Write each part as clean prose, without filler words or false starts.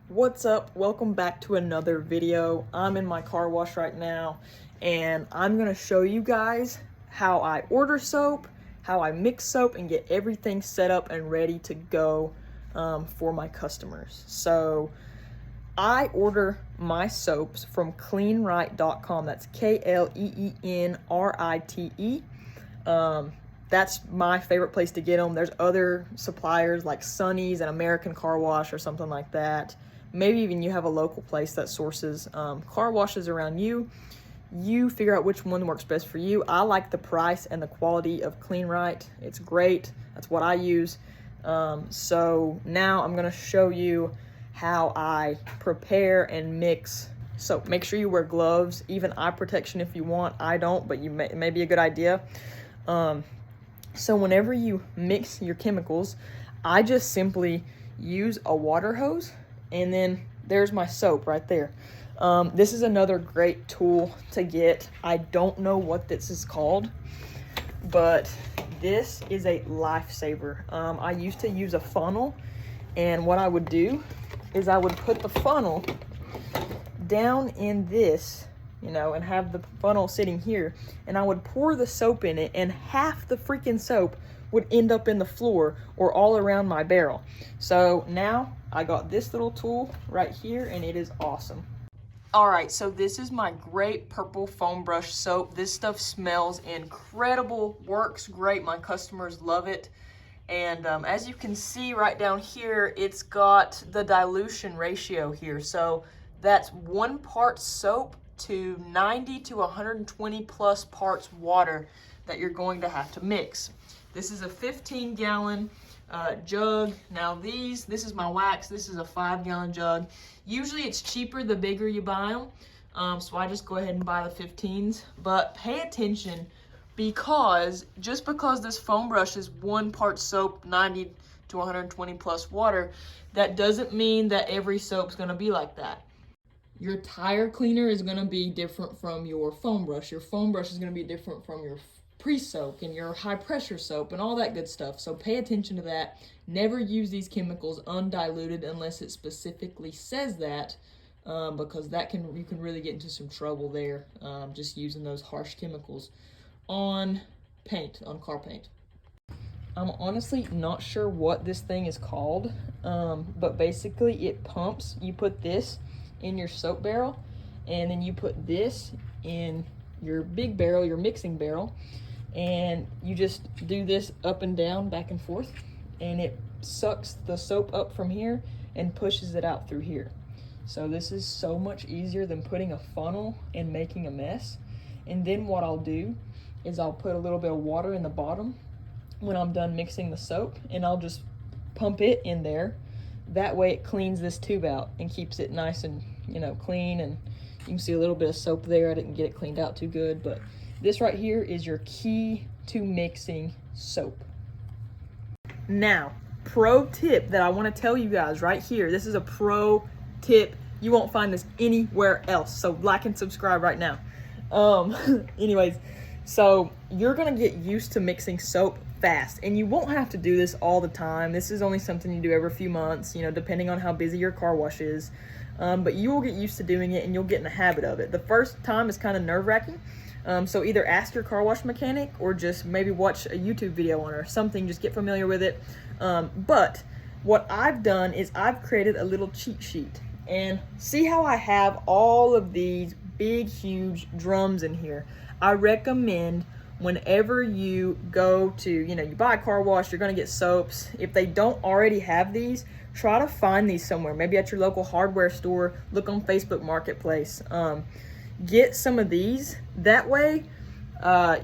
What's up? Welcome back to another video. I'm in my car wash right now and I'm gonna show you guys how I order soap, how I mix soap, and get everything set up and ready to go for my customers. So I order my soaps from cleanrite.com. That's K-L-E-E-N-R-I-T-E. That's my favorite place to get them. There's other suppliers like Sunny's and American Car Wash or something like that. Maybe even you have a local place that sources car washes around you. You figure out which one works best for you. I like the price and the quality of Cleanrite. It's great. That's what I use. So now I'm gonna show you how I prepare and mix soap. Make sure you wear gloves, even eye protection if you want. I don't, but it may be a good idea. So whenever you mix your chemicals, I just simply use a water hose, and then there's my soap right there. This is another great tool to get. I don't know what this is called, but this is a lifesaver. I used to use a funnel, and what I would do is I would put the funnel down in this, and have the funnel sitting here, and I would pour the soap in it, and half the freaking soap would end up in the floor or all around my barrel. So now I got this little tool right here, and it is awesome. All right, so this is my great purple foam brush soap. This stuff smells incredible, works great. My customers love it. And as you can see right down here, it's got the dilution ratio here. So that's 1 part soap to 90 to 120 plus parts water that you're going to have to mix. This is a 15-gallon jug. Now this is my wax. This is a 5-gallon jug. Usually it's cheaper the bigger you buy them. So I just go ahead and buy the 15s. But pay attention, because just because this foam brush is 1 part soap, 90 to 120 plus water, that doesn't mean that every soap's gonna be like that. Your tire cleaner is gonna be different from your foam brush. Your foam brush is gonna be different from your pre-soak and your high pressure soap and all that good stuff. So pay attention to that. Never use these chemicals undiluted unless it specifically says that, because you can really get into some trouble there, just using those harsh chemicals on car paint. I'm honestly not sure what this thing is called, but basically it pumps. You put this in your soap barrel, and then you put this in your big barrel, your mixing barrel, and you just do this up and down, back and forth, and it sucks the soap up from here and pushes it out through here. So this is so much easier than putting a funnel and making a mess. And then what I'll do is I'll put a little bit of water in the bottom when I'm done mixing the soap, and I'll just pump it in there. That way it cleans this tube out and keeps it nice and clean, and you can see a little bit of soap there. I didn't get it cleaned out too good, but this right here is your key to mixing soap. Now, pro tip that I want to tell you guys right here. This is a pro tip. You won't find this anywhere else. So like and subscribe right now. Anyways, so you're gonna get used to mixing soap fast, and you won't have to do this all the time. This is only something you do every few months, depending on how busy your car wash is. But you will get used to doing it, and you'll get in the habit of it. The first time is kind of nerve-wracking. So either ask your car wash mechanic or just maybe watch a YouTube video on it or something. Just get familiar with it. But what I've done is I've created a little cheat sheet. And see how I have all of these big, huge drums in here. I recommend whenever you go to, you buy a car wash, you're gonna get soaps. If they don't already have these, try to find these somewhere. Maybe at your local hardware store, look on Facebook Marketplace. Get some of these. That way,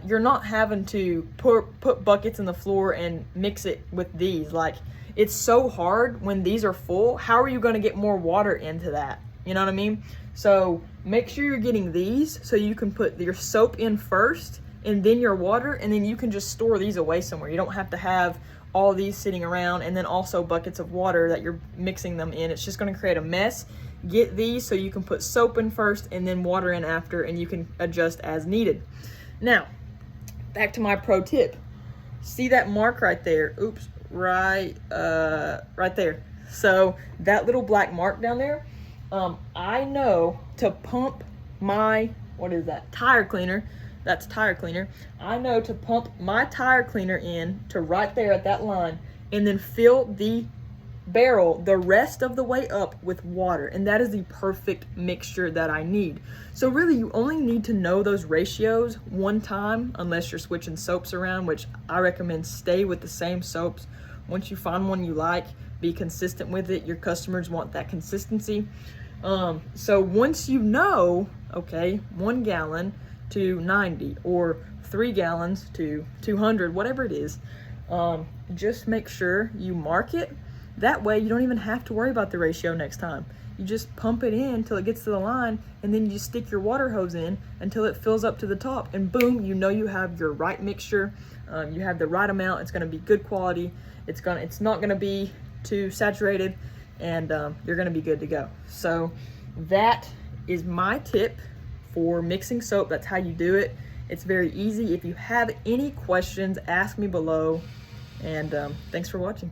you're not having to put buckets in the floor and mix it with these. Like, it's so hard when these are full. How are you gonna get more water into that? You know what I mean? So make sure you're getting these so you can put your soap in first and then your water, and then you can just store these away somewhere. You don't have to have all these sitting around and then also buckets of water that you're mixing them in. It's just gonna create a mess. Get these so you can put soap in first and then water in after, and you can adjust as needed. Now, back to my pro tip. See that mark right there? Oops, right there. So that little black mark down there, I know to pump my, what is that, tire cleaner. That's tire cleaner. I know to pump my tire cleaner in to right there at that line, and then fill the barrel the rest of the way up with water, and that is the perfect mixture that I need. So really, you only need to know those ratios one time, unless you're switching soaps around, which I recommend stay with the same soaps. Once you find one you like, be consistent with it. Your customers want that consistency. So once you know, okay, 1 gallon to 90 or 3 gallons to 200, whatever it is, just make sure you mark it. That way you don't even have to worry about the ratio next time. You just pump it in till it gets to the line, and then you stick your water hose in until it fills up to the top, and boom, you know you have your right mixture. You have the right amount. It's gonna be good quality. It's not gonna be too saturated, and you're gonna be good to go. So that is my tip for mixing soap. That's how you do it. It's very easy. If you have any questions, ask me below, and thanks for watching.